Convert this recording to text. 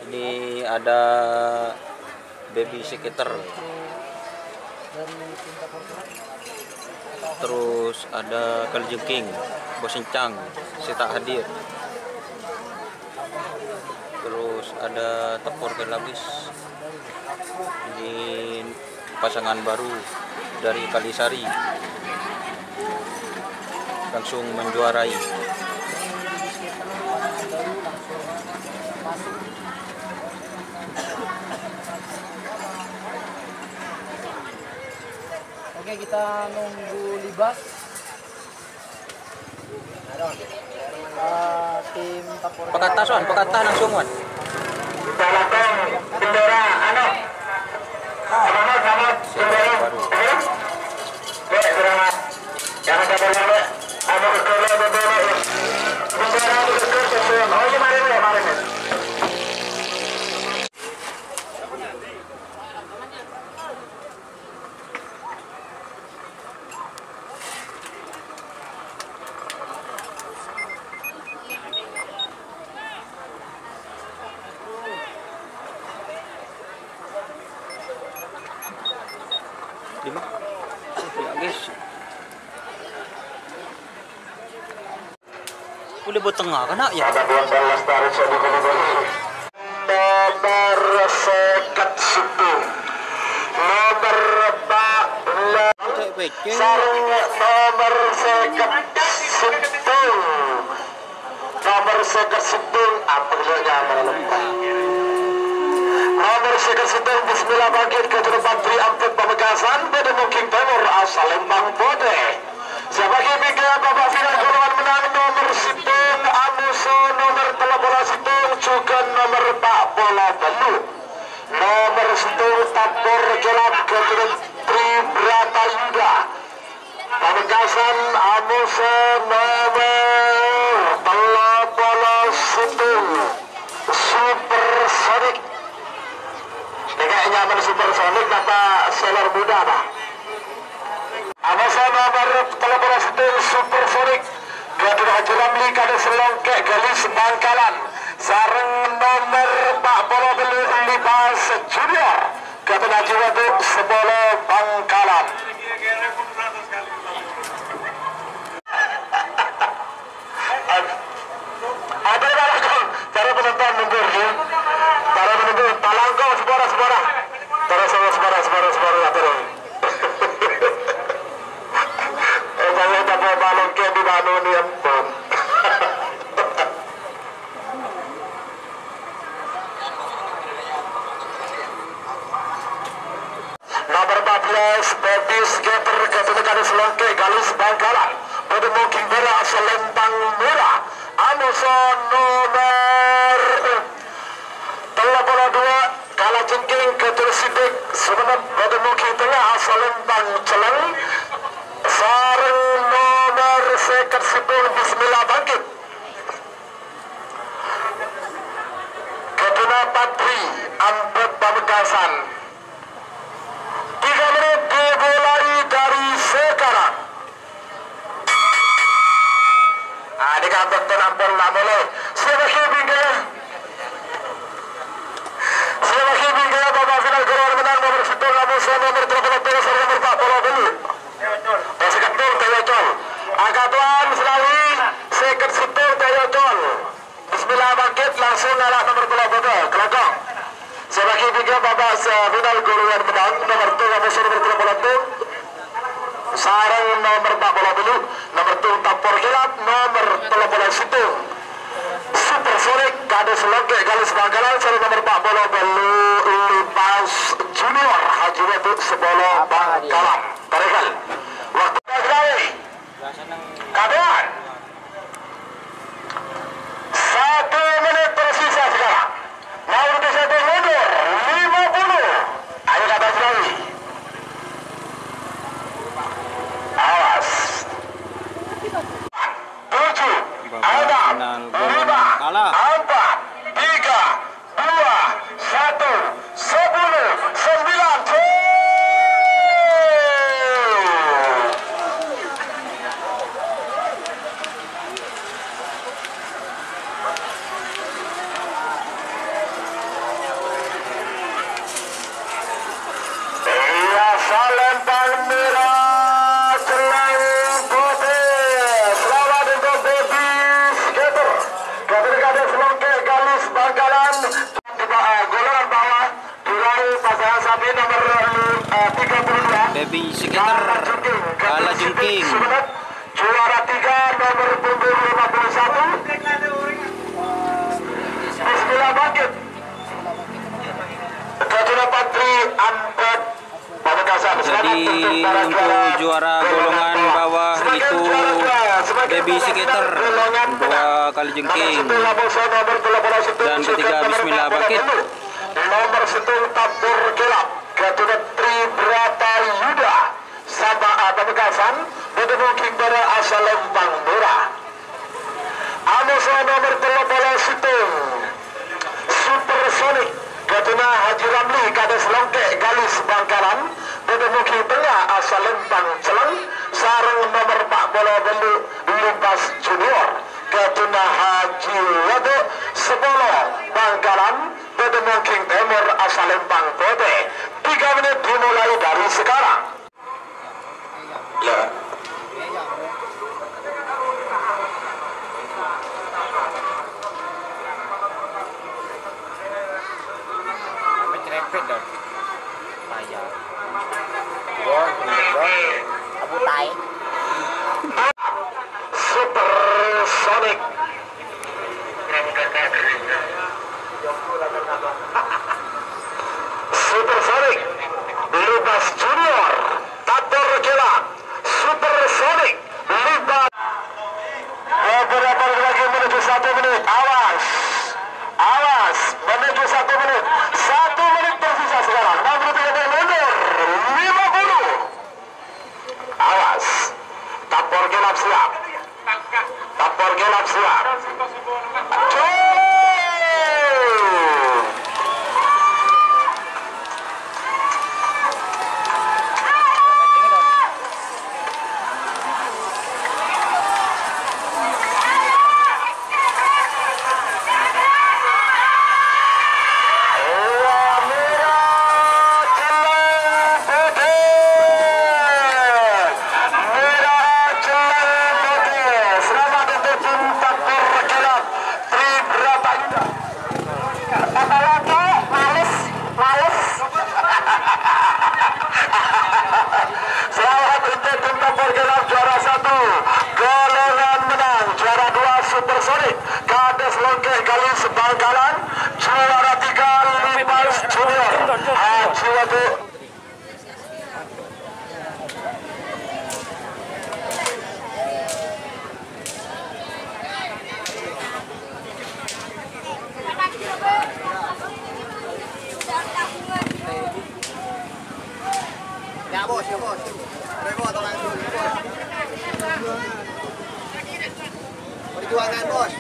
Ini ada baby sekitar. Terus ada Kaljengking, Bos Encang, si tak hadir. Terus ada Tepur Kelabis. Ini pasangan baru dari Kalisari. Langsung menjuarai. Oke, kita nunggu libas. Tim Tapur Pekata langsung wan. Salatong bendera anak. Selamat bendera. Selamat. Jangan sampai lama. Anak sekolah bendera. Bendera itu sesuai. Oh, iya mari. Lima. Ya guys. Boleh buat tengah kan ya? Nomor sekat situ. Nomor sarung nomor sekat situ. Nomor sekat situ apa namanya? Nomor sekat situ bismillah bangkit ke depan Tri Amput Pamekasan pada Mukim Timur asal Lembang Bode. Sebagai bingkai babak final golongan menang nomor situng Amuso, nomor bola situng juga nomor Pak Bola Belu. Nomor situng Tapur Gelap ke Tri Brata Yuda. Pamekasan Amuso nomor bola situng Supersonic. Dengan nyaman Supersonic apa solar muda pak? Amuso nomor bola situng Supersonic. Gaduh Haji Ramli kada Selongke Galis Bangkalan. Sareng nomor Pak Bola Belu Libas Junior. Gaduh Haji Waduk Sebolo Bangkalan. Ada balangkong para penonton mundur ya. Para penonton balangkong sebora. Terus sebora atur. Saya dapat balangkong di Banu ni ampun. Nomor 14 Baby Skater Ketutukan Selongke Galis Bangkalan. Pada Mukim Bera Selembang Murah. Amuso nomor 32 Kalajengking Ketursidik Sebenap pada Mukim Tengah asal Lembang Celeng. Sareng nomor sekat sepuluh bismillah bangkit. Kedua Patri Amput Pamekasan. 3 menit dimulai dari sekarang. Di kantor tenampol lah mulai. Sebagai bingkai babak final golongan menang nomor situng Amuso nomor 32 serta nomor Pak Bola Belu. Sekat tur Tayocol. Angkatuan Selawi sekat situng Tayocol. Bismillah bangkit langsung arah nomor bola bodol kelakong. Sebagai bingkai babak final golongan menang nomor 2 Amuso nomor 32. Sarang nomor Pak Bola Belu, nomor 2 Tapur Gelap, nomor bola situng Supersonic Kade Selongke Galis Bangkalan, sarang nomor Pak Bola Belu Libas Junior Haji Waduk Sebolo Bangkalan. Tarekan waktu lagi kadoan 1 menit tersisa sekarang. Mau satu mundur 50. Ayo kata sekali. Awas. 7, 6, 5, 4, 3, 2, 1, King. Juara 3 nomor punggung 51. Bismillah bangkit. Ketua Patri Ampet Pamekasan. Jadi untuk juara golongan bawah itu Baby Skater 2 kali jengking, dan ketiga Bismillah bangkit. Nomor 1 Tabur Gelap Ketua Tribrata Yuda Sabah Pamekasan. Bertemu King Bara asal Lembang Murah. Amusa nomor 13 Situng Supersonic Ketua Haji Ramli Kades Longke Galis Bangkalan. Bertemu King Tengah asal Lembang Celang. Sarang nomor 4 Bola Belu Libas Junior Ketua Haji Wado Sebolo Bangkalan. Bertemu King Timur asal Lembang Kote. 3 menit dimulai dari sekarang. Ya. Cepet dong. Ayah. Abu Tai. Supersonic. Supersonic. Libas Junior. Tabur Gelap. Supersonic. Libas. Beberapa lagi menuju 1 menit. Awas. Awas. Menuju 1 menit. 1 menit tersisa sekarang. 63 mundur. 50. Awas. Tabur Gelap siap. Tabur Gelap siap. Selamat untuk tim Tabur Gelap juara 1. Golongan menang juara 2 Supersonic Kades Longke Galis Bangkalan. Juara 3 Libas Junior Haji Wadu. Ya bos, ya bos. Bos, tolong dulu, bos. Perjuangan bos.